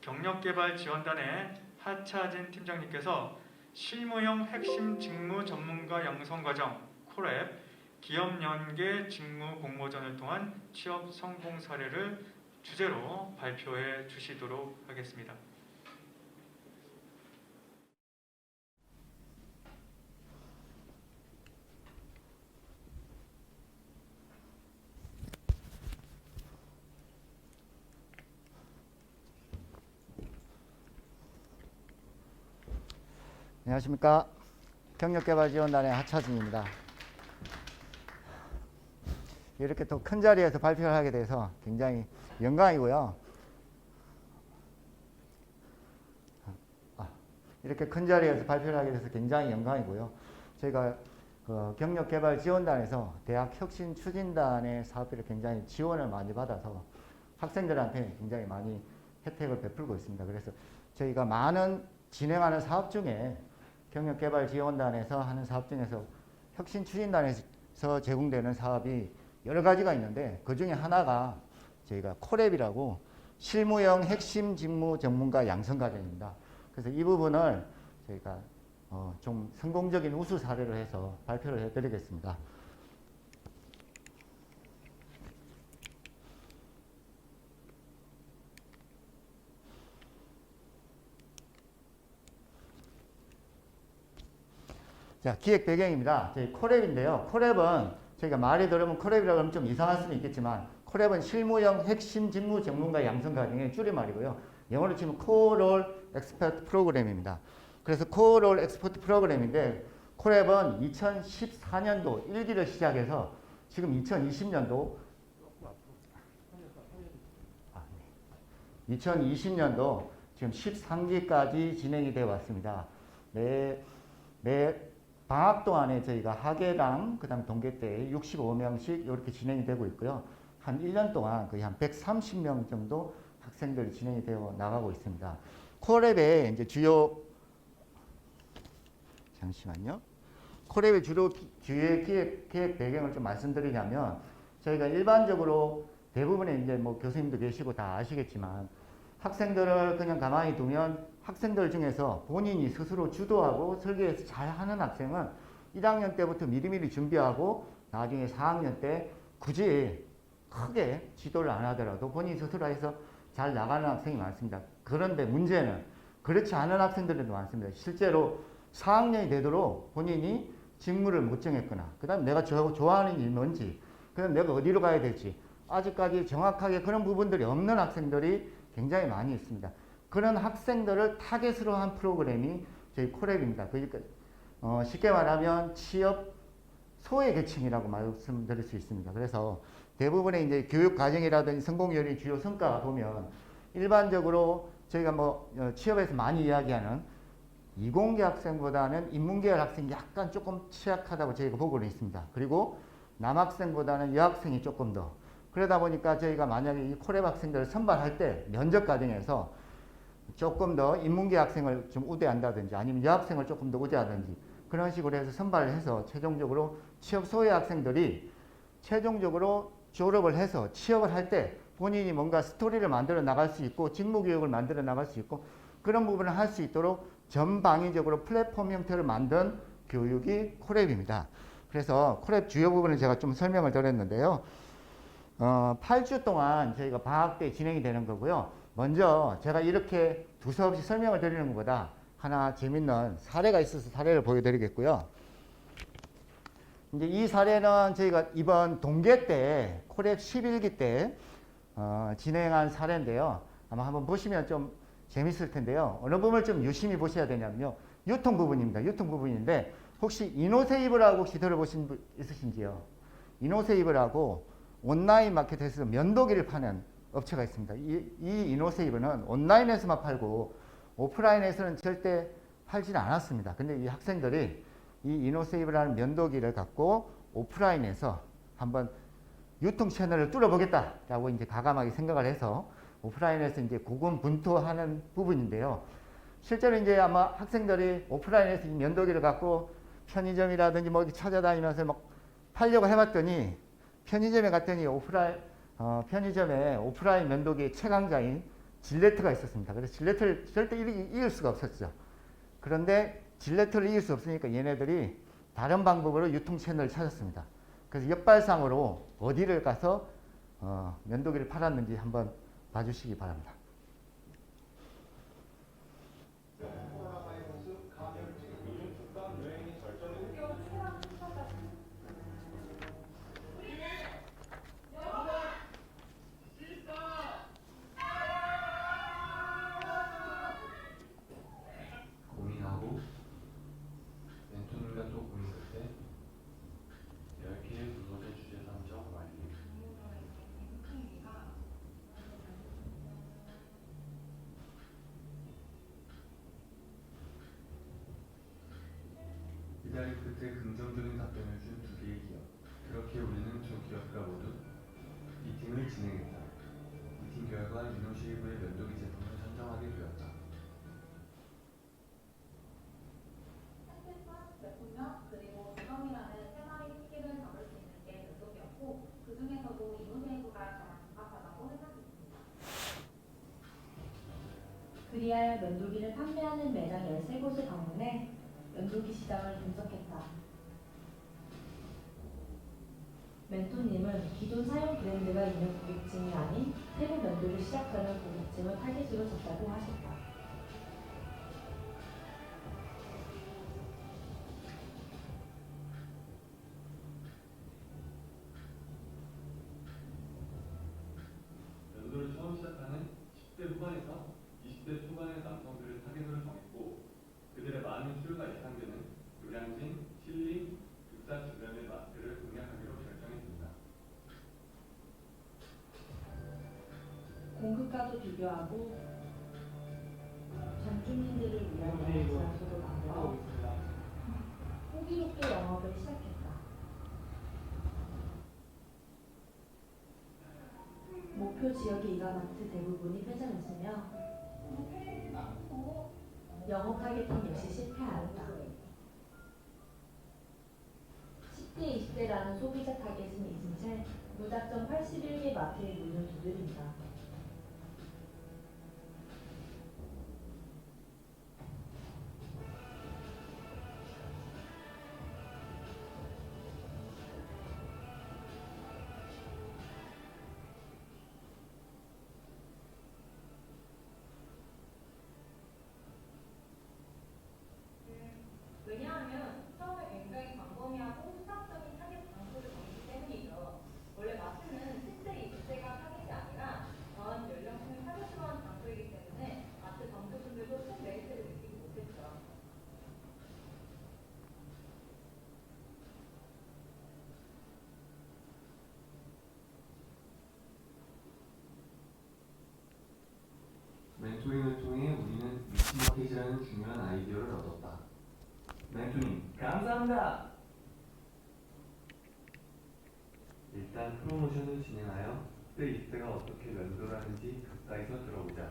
경력개발지원단의 하차진 팀장님께서 실무형 핵심 직무 전문가 양성과정 콜앱 기업연계 직무 공모전을 통한 취업 성공 사례를 주제로 발표해 주시도록 하겠습니다. 안녕하십니까. 경력개발지원단의 하차진입니다. 이렇게 또 큰 자리에서 발표를 하게 돼서 굉장히 영광이고요. 이렇게 큰 자리에서 발표를 하게 돼서 굉장히 영광이고요. 저희가 경력개발지원단에서 대학혁신추진단의 사업비를 굉장히 지원을 많이 받아서 학생들한테 굉장히 많이 혜택을 베풀고 있습니다. 그래서 저희가 많은 진행하는 사업 중에 경력개발지원단에서 하는 사업 중에서 혁신추진단에서 제공되는 사업이 여러 가지가 있는데 그 중에 하나가 저희가 콜앱이라고 실무형 핵심 직무 전문가 양성과정입니다. 그래서 이 부분을 저희가 좀 성공적인 우수 사례로 해서 발표를 해드리겠습니다. 자, 기획 배경입니다. 저희 콜앱인데요. 콜앱은 저희가 말이 들으면 콜앱이라고 하면 좀 이상할 수는 있겠지만 콜앱은 실무형 핵심 직무 전문가 양성 과정의 줄임말이고요. 영어로 치면 코롤 엑스퍼트 프로그램입니다. 그래서 코롤 엑스퍼트 프로그램인데 콜앱은 2014년도 1기를 시작해서 지금 2020년도 2020년도 지금 13기까지 진행이 되어 왔습니다. 매 방학 동안에 저희가 학예랑 그다음 동계 때 65명씩 이렇게 진행이 되고 있고요. 한 1년 동안 거의 한 130명 정도 학생들이 진행이 되어 나가고 있습니다. 콜앱의 이제 콜앱의 주요 기획 배경을 좀 말씀드리자면 저희가 일반적으로 대부분의 이제 뭐 교수님도 계시고 다 아시겠지만 학생들을 그냥 가만히 두면 학생들 중에서 본인이 스스로 주도하고 설계해서 잘하는 학생은 1학년 때부터 미리미리 준비하고 나중에 4학년 때 굳이 크게 지도를 안 하더라도 본인 스스로 해서 잘 나가는 학생이 많습니다. 그런데 문제는 그렇지 않은 학생들도 많습니다. 실제로 4학년이 되도록 본인이 직무를 못 정했거나 그 다음에 내가 좋아하는 일이 뭔지 그 다음에 내가 어디로 가야 될지 아직까지 정확하게 그런 부분들이 없는 학생들이 굉장히 많이 있습니다. 그런 학생들을 타겟으로 한 프로그램이 저희 콜앱입니다. 그러니까 쉽게 말하면 취업 소외 계층이라고 말씀드릴 수 있습니다. 그래서 대부분의 이제 교육 과정이라든지 성공률의 주요 성과가 보면 일반적으로 저희가 뭐 취업에서 많이 이야기하는 이공계 학생보다는 인문계열 학생이 약간 조금 취약하다고 저희가 보고는 있습니다. 그리고 남학생보다는 여학생이 조금 더 그러다 보니까 저희가 만약에 이 콜앱 학생들을 선발할 때 면접 과정에서 조금 더 인문계 학생을 좀 우대한다든지 아니면 여학생을 조금 더 우대하든지 그런 식으로 해서 선발을 해서 최종적으로 취업 소외 학생들이 최종적으로 졸업을 해서 취업을 할 때 본인이 뭔가 스토리를 만들어 나갈 수 있고 직무 교육을 만들어 나갈 수 있고 그런 부분을 할 수 있도록 전방위적으로 플랫폼 형태를 만든 교육이 콜앱입니다. 그래서 콜앱 주요 부분을 제가 좀 설명을 드렸는데요. 8주 동안 저희가 방학 때 진행이 되는 거고요. 먼저 제가 이렇게 두서없이 설명을 드리는 것보다 하나 재밌는 사례가 있어서 사례를 보여드리겠고요. 이제 이 사례는 저희가 이번 동계 때 콜앱 11기 때 진행한 사례인데요. 아마 한번 보시면 좀 재밌을 텐데요. 어느 부분을 좀 유심히 보셔야 되냐면요. 유통 부분입니다. 유통 부분인데 혹시 이노세이브라고 혹시 들어보신 분 있으신지요? 이노세이브라고 온라인 마켓에서 면도기를 파는 업체가 있습니다. 이 이노세이브는 온라인에서만 팔고 오프라인에서는 절대 팔지는 않았습니다. 근데 이 학생들이 이 이노세이브라는 면도기를 갖고 오프라인에서 한번 유통 채널을 뚫어보겠다라고 이제 과감하게 생각을 해서 오프라인에서 이제 고군분투하는 부분인데요. 실제로 이제 아마 학생들이 오프라인에서 이 면도기를 갖고 편의점이라든지 뭐 찾아다니면서 막 팔려고 해봤더니 편의점에 갔더니 편의점에 오프라인 면도기 최강자인 질레트가 있었습니다. 그래서 질레트를 절대 이길 수가 없었죠. 그런데 질레트를 이길 수 없으니까 얘네들이 다른 방법으로 유통 채널을 찾았습니다. 그래서 역발상으로 어디를 가서 면도기를 팔았는지 한번 봐주시기 바랍니다. 고민하고 멘토님과 또 고민할 때 10개의 문서제 주제 선정 완료. 이달의 끝에 긍정적인 답변을 준 2개의 기업. 그렇게 우리는 두 기업과 모두 미팅을 진행했다. 미팅 결과 유노실브의 면도기 제품을 선정하게 되었다. 제품명 그리고 유성이라는 세 마리 토끼를 잡을 수 있는 게 면도기였고 그 중에서도 이노세이브가 가장 적합하다고 생각했습니다. 그리하여 면도기를 판매하는 매장 13곳을 방문해 면도기 시장을 분석했다. 멘토님은 기존 사용 브랜드가 있는 고객층이 아닌 새로 면도를 시작하는 고객층을 타깃으로 쳤다고 하셨다. 면도를 처음 시작하는 10대 후반에서 20대 초반의 남성들을 타겟으로 정했고 그들의 많은 수요가 예상되는 요량진, 실링, 득사 주변의 마스크를 공략하기로 결정했습니다. 공급과도 비교하고 전주민들을 위한 장소도 만들어 호기롭게 영업을 시작했다. 목표 지역의 이가마트 대부분이 폐점했으며 영업 타겟팅 역시 실패하였다. 10대, 20대라는 소비자 타겟은 잊은 채 무작정 81개 마트의 문을 두드린다. 왜냐하면 처음에 굉장히 광범위하고 수학적인 타겟 장소를 정했기 때문이죠. 원래 마트는 10대, 20대가 타겟이 아니라 전 연령층을 타겟으로 한 장소이기 때문에 마트 점주분들도 큰 메리트를 느끼지 못했죠. 멘토링을 통해 우리는 위치마켓이라는 중요한 아이디어를 얻었다. 멘토님, 감사합니다. 일단 프로모션을 진행하여 10대, 20대가 어떻게 면도를 하는지 가까이서 들어보자.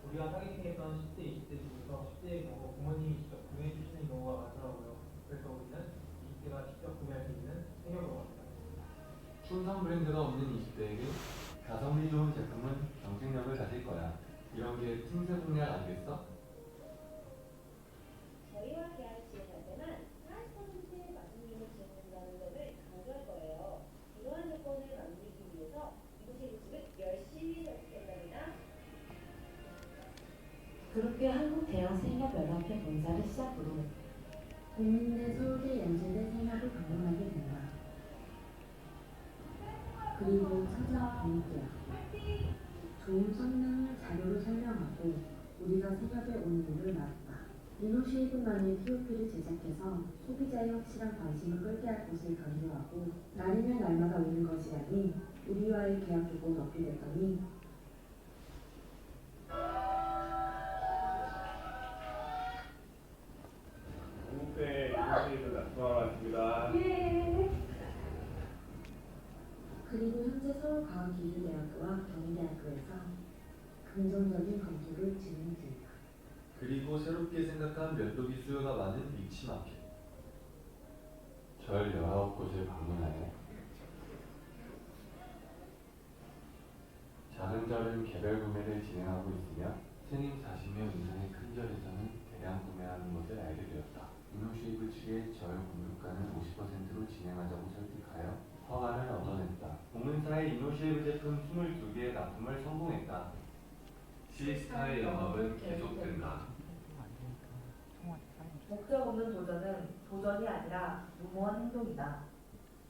우리가 타겟팅했던 10대, 20대 중에서 10대의 경우 부모님이 직접 구매해 주시는 경우가 많더라고요. 그래서 우리는 20대가 직접 구매할 수 있는 생각으로 갑니다. 충성 브랜드가 없는 20대에게 가성비 좋은 제품은 경쟁력을 가질 거야. 이런 게 틈새 공략 아니겠어? 저희와 계약을 진행할 때만 40%의 마진율을 지원한다는 점을 강조할 거예요. 이러한 조건을 만들기 위해서 이곳의 모습을 열심히 설득했답니다. 그렇게 한국 대형 생협연합회 본사를 시작으로 국민대, 서울대, 연세대 생협을 방문하게 된다. 그리고 찾아와 보니까 좋은 성능을 자료로 설명하고 우리가 생협에 온 이유를 말했다. 이노쉐이브만의 POP를 제작해서 소비자의 확실한 관심을 끌게 할 것을 강조하고 날이면 날마다 오는 것이 아닌 우리와의 계약 조건을 어필했더니 한국대 이노세이브 납품하러 왔습니다. 예. 그리고 현재 서울과학기술대학교와 경희대학교에서 긍정적인 검토를 진행 중이다. 그리고 새롭게 생각한 면도기 수요가 많은 위치마켓. 절 19곳을 방문하여 작은 절은 개별 구매를 진행하고 있으며 스님 40명 이상의 큰 절에서는 대량 구매하는 것을 알게 되었다. 이노쉐이브 측의 절 공급가는 50%로 진행하자고 설득하여 허가를 얻어냈다. 공문사의 이노쉐이브 제품 22개의 납품을 성공했다. 시스타의 영업은 계속된다. 목적 없는 도전은 도전이 아니라 무모한 행동이다.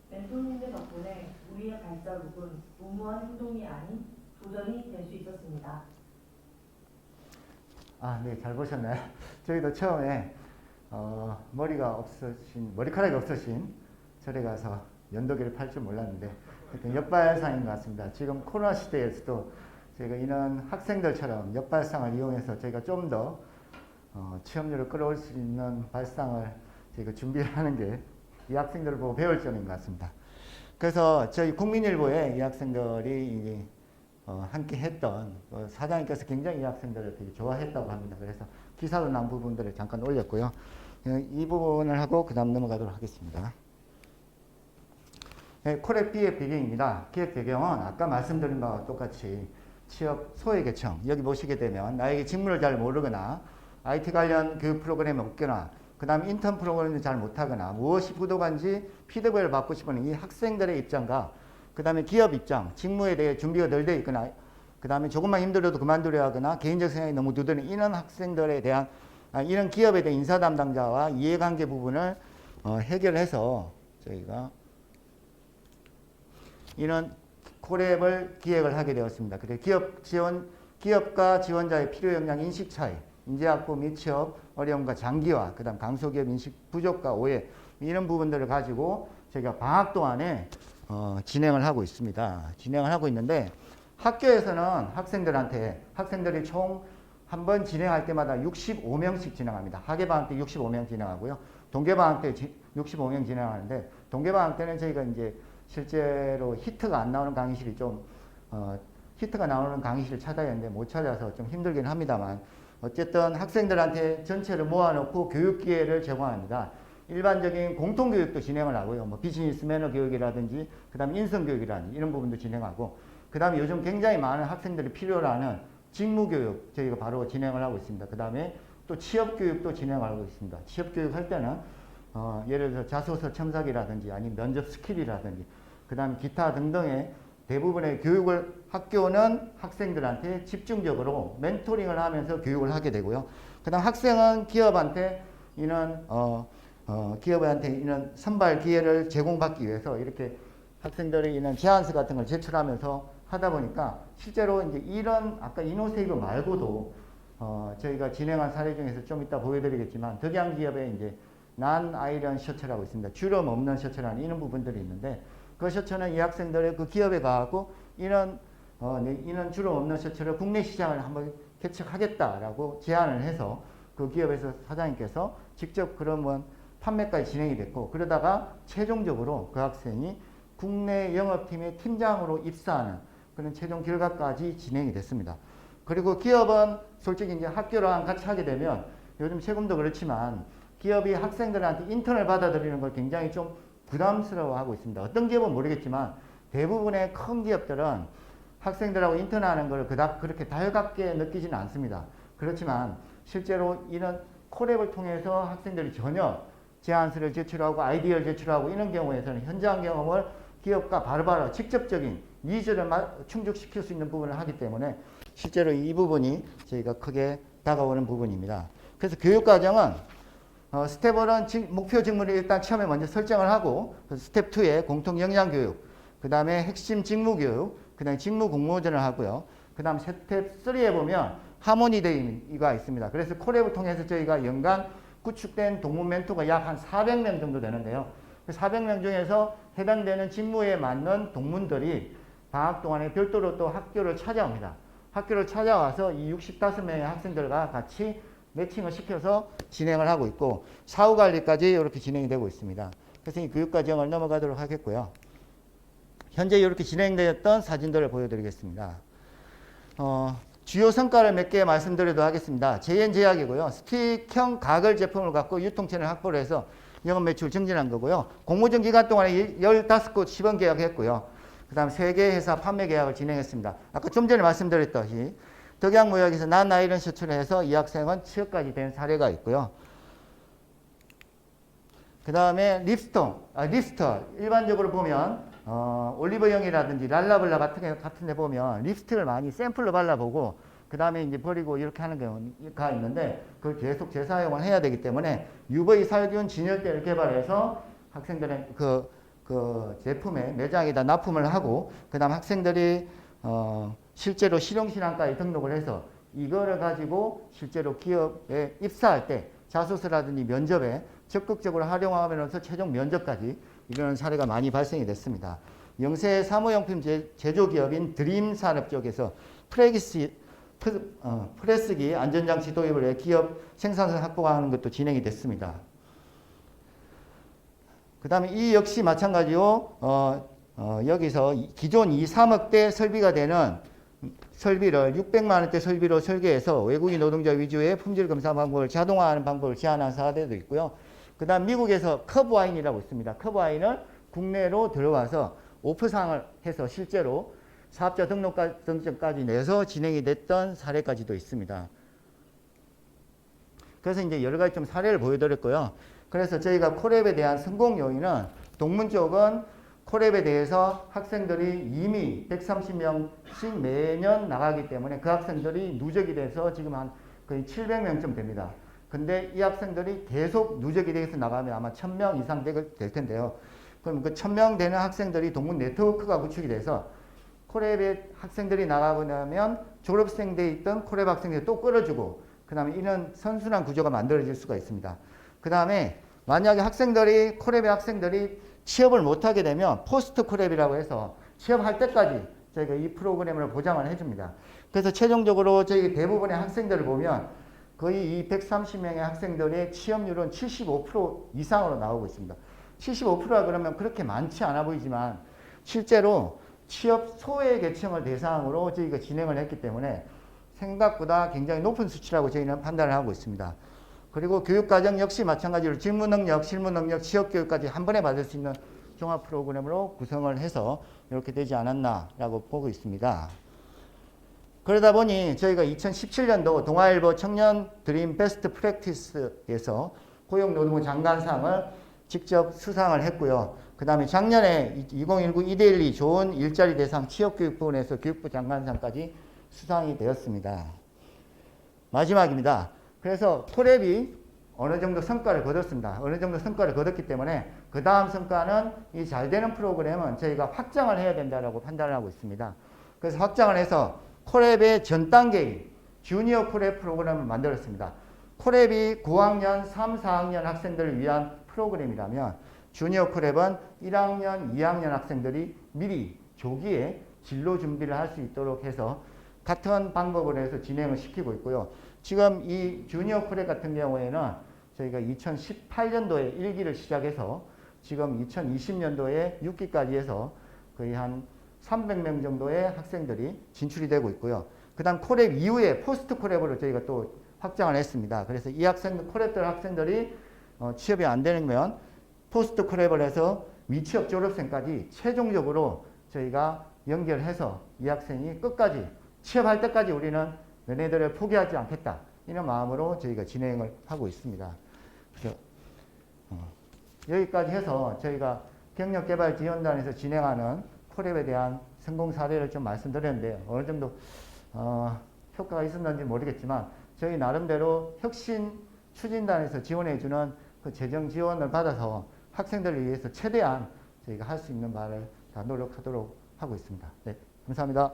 멘토님들 덕분에 우리의 발자국은 무모한 행동이 아닌 도전이 될 수 있었습니다. 네, 잘 보셨나요? 저희도 처음에 머리카락이 없으신 절에 가서 면도기를 팔 줄 몰랐는데 하여튼 역발상인 것 같습니다. 지금 코로나 시대에서도 저희가 이런 학생들처럼 역발상을 이용해서 저희가 좀 더 취업률을 끌어올 수 있는 발상을 저희가 준비를 하는 게 이 학생들을 보고 배울 점인 것 같습니다. 그래서 저희 국민일보에 이 학생들이 함께 했던 사장님께서 굉장히 이 학생들을 되게 좋아했다고 합니다. 그래서 기사로 난 부분들을 잠깐 올렸고요. 이 부분을 하고 그 다음 넘어가도록 하겠습니다. 콜앱 기획 배경입니다. 기획 배경은 아까 말씀드린 바와 똑같이 취업 소외계층, 여기 보시게 되면 나에게 직무를 잘 모르거나 IT 관련 교육 프로그램이 없거나 그 다음에 인턴 프로그램을 잘 못하거나 무엇이 부족한지 피드백을 받고 싶은 이 학생들의 입장과 그 다음에 기업 입장, 직무에 대해 준비가 덜 되어 있거나 그 다음에 조금만 힘들어도 그만두려 하거나 개인적 생각이 너무 두드는 이런 학생들에 대한 이런 기업에 대한 인사 담당자와 이해관계 부분을 해결해서 저희가 이런 콜앱을 기획을 하게 되었습니다. 그래서 기업과 지원자의 필요 역량 인식 차이, 인재 확보 및 취업 어려움과 장기화, 그 다음 강소기업 인식 부족과 오해 이런 부분들을 가지고 저희가 방학 동안에 진행을 하고 있습니다. 진행을 하고 있는데 학교에서는 학생들이 총 한 번 진행할 때마다 65명씩 진행합니다. 학예방학 때 65명 진행하고요. 동계방학 때 65명 진행하는데 동계방학 때는 저희가 이제 실제로 히트가 안 나오는 강의실이 히트가 나오는 강의실을 찾아야 하는데 못 찾아서 좀 힘들긴 합니다만 어쨌든 학생들한테 전체를 모아놓고 교육 기회를 제공합니다. 일반적인 공통교육도 진행을 하고요. 뭐 비즈니스 매너 교육이라든지 그 다음에 인성교육이라든지 이런 부분도 진행하고 그 다음에 요즘 굉장히 많은 학생들이 필요로 하는 직무교육 저희가 바로 진행을 하고 있습니다. 그 다음에 또 취업교육도 진행을 하고 있습니다. 취업교육 할 때는 예를 들어 자소서 첨삭이라든지 아니면 면접 스킬이라든지 그 다음에 기타 등등의 대부분의 교육을 학교는 학생들한테 집중적으로 멘토링을 하면서 교육을 하게 되고요. 그 다음 학생은 기업한테 이런 선발 기회를 제공받기 위해서 이렇게 학생들이 이런 제안서 같은 걸 제출하면서 하다 보니까 실제로 이제 이런 아까 이노세이브 말고도 저희가 진행한 사례 중에서 좀 이따 보여드리겠지만 덕양기업의 이제 난 아이런 셔츠라고 있습니다. 주름 없는 셔츠라는 이런 부분들이 있는데 그 셔츠는 이 학생들의 그 기업에 가고 이런 주름 없는 셔츠를 국내 시장을 한번 개척하겠다라고 제안을 해서 그 기업에서 사장님께서 직접 그러면 판매까지 진행이 됐고 그러다가 최종적으로 그 학생이 국내 영업팀의 팀장으로 입사하는 그런 최종 결과까지 진행이 됐습니다. 그리고 기업은 솔직히 이제 학교랑 같이 하게 되면 요즘 세금도 그렇지만 기업이 학생들한테 인턴을 받아들이는 걸 굉장히 좀 부담스러워하고 있습니다. 어떤 기업은 모르겠지만 대부분의 큰 기업들은 학생들하고 인턴하는 걸 그닥 그렇게 달갑게 느끼지는 않습니다. 그렇지만 실제로 이런 콜앱을 통해서 학생들이 전혀 제안서를 제출하고 아이디어를 제출하고 이런 경우에서는 현장 경험을 기업과 바로바로 직접적인 니즈를 충족시킬 수 있는 부분을 하기 때문에 실제로 이 부분이 저희가 크게 다가오는 부분입니다. 그래서 교육과정은 스텝 1은 목표 직무를 일단 처음에 먼저 설정을 하고 스텝 2에 공통 역량교육, 그 다음에 핵심 직무교육, 그 다음에 직무 공모전을 하고요. 그 다음 스텝 3에 보면 하모니데이가 있습니다. 그래서 콜앱을 통해서 저희가 연간 구축된 동문 멘토가 약 한 400명 정도 되는데요. 그 400명 중에서 해당되는 직무에 맞는 동문들이 방학 동안에 별도로 또 학교를 찾아옵니다. 학교를 찾아와서 이 65명의 학생들과 같이 매칭을 시켜서 진행을 하고 있고 사후관리까지 이렇게 진행이 되고 있습니다. 그래서 이 교육과정을 넘어가도록 하겠고요. 현재 이렇게 진행되었던 사진들을 보여드리겠습니다. 주요 성과를 몇 개 말씀드리도록 하겠습니다. JN제약이고요. 스틱형 가글 제품을 갖고 유통체를 확보를 해서 영업 매출 증진한 거고요. 공모전 기간 동안에 15곳 시범 계약했고요. 그 다음 3개 회사 판매 계약을 진행했습니다. 아까 좀 전에 말씀드렸듯이 덕양무역에서 난아이런 셔츠를 해서 이 학생은 취업까지 된 사례가 있고요. 그 다음에 립스터. 일반적으로 보면 올리브영이라든지 랄라블라 같은 데 보면 립스틱을 많이 샘플로 발라보고 그 다음에 이제 버리고 이렇게 하는 경우가 있는데 그걸 계속 재사용을 해야 되기 때문에 UV 살균 진열대를 개발해서 학생들의 그 제품에 매장에다 납품을 하고 그 다음 학생들이 실제로 실용신앙까지 등록을 해서 이거를 가지고 실제로 기업에 입사할 때 자소서라든지 면접에 적극적으로 활용하면서 최종 면접까지 이런 사례가 많이 발생이 됐습니다. 영세 사무용품 제조기업인 드림산업 쪽에서 프레스기 안전장치 도입을 해 기업 생산성 확보하는 것도 진행이 됐습니다. 그 다음에 이 역시 마찬가지로 여기서 기존 2, 3억대 설비가 되는 설비를 600만 원대 설비로 설계해서 외국인 노동자 위주의 품질 검사 방법을 자동화하는 방법을 제안한 사례도 있고요. 그 다음 미국에서 커브와인이라고 있습니다. 커브와인을 국내로 들어와서 오프상을 해서 실제로 사업자 등록증까지 내서 진행이 됐던 사례까지도 있습니다. 그래서 이제 여러 가지 좀 사례를 보여드렸고요. 그래서 저희가 콜앱에 대한 성공 요인은 동문 쪽은 콜앱에 대해서 학생들이 이미 130명씩 매년 나가기 때문에 그 학생들이 누적이 돼서 지금 한 거의 700명쯤 됩니다. 근데 이 학생들이 계속 누적이 돼서 나가면 아마 1000명 이상 될 텐데요. 그럼 그 1000명 되는 학생들이 동문 네트워크가 구축이 돼서 콜앱에 학생들이 나가고 나면 졸업생대에 있던 콜앱 학생들이 또 끌어주고 그 다음에 이런 선순환 구조가 만들어질 수가 있습니다. 그 다음에 만약에 콜앱의 학생들이 취업을 못하게 되면 포스트 콜앱이라고 해서 취업할 때까지 저희가 이 프로그램을 보장을 해줍니다. 그래서 최종적으로 저희 대부분의 학생들을 보면 거의 이 130명의 학생들의 취업률은 75% 이상으로 나오고 있습니다. 75%가 그러면 그렇게 많지 않아 보이지만 실제로 취업 소외 계층을 대상으로 저희가 진행을 했기 때문에 생각보다 굉장히 높은 수치라고 저희는 판단을 하고 있습니다. 그리고 교육과정 역시 마찬가지로 직무능력, 실무능력, 취업교육까지 한 번에 받을 수 있는 종합 프로그램으로 구성을 해서 이렇게 되지 않았나라고 보고 있습니다. 그러다 보니 저희가 2017년도 동아일보 청년 드림 베스트 프랙티스에서 고용노동부 장관상을 직접 수상을 했고요. 그 다음에 작년에 2019 2대1이 좋은 일자리 대상 취업교육 부문에서 교육부 장관상까지 수상이 되었습니다. 마지막입니다. 그래서 콜앱이 어느 정도 성과를 거뒀습니다. 어느 정도 성과를 거뒀기 때문에 그 다음 성과는 이 잘 되는 프로그램은 저희가 확장을 해야 된다고 판단을 하고 있습니다. 그래서 확장을 해서 콜앱의 전 단계인 주니어 콜앱 프로그램을 만들었습니다. 콜앱이 9학년, 3, 4학년 학생들을 위한 프로그램이라면 주니어 콜앱은 1학년, 2학년 학생들이 미리 조기에 진로 준비를 할 수 있도록 해서 같은 방법으로 해서 진행을 시키고 있고요. 지금 이 주니어 콜앱 같은 경우에는 저희가 2018년도에 1기를 시작해서 지금 2020년도에 6기까지 해서 거의 한 300명 정도의 학생들이 진출이 되고 있고요. 그 다음 콜앱 이후에 포스트 콜앱으로 저희가 또 확장을 했습니다. 그래서 이 콜앱들 학생들이 취업이 안 되면 포스트 콜앱을 해서 미취업 졸업생까지 최종적으로 저희가 연결해서 이 학생이 끝까지 취업할 때까지 우리는 너네들을 포기하지 않겠다. 이런 마음으로 저희가 진행을 하고 있습니다. 그래서 여기까지 해서 저희가 경력개발지원단에서 진행하는 콜앱에 대한 성공 사례를 좀 말씀드렸는데 어느 정도 효과가 있었는지 모르겠지만 저희 나름대로 혁신 추진단에서 지원해주는 그 재정 지원을 받아서 학생들을 위해서 최대한 저희가 할 수 있는 바를 다 노력하도록 하고 있습니다. 네, 감사합니다.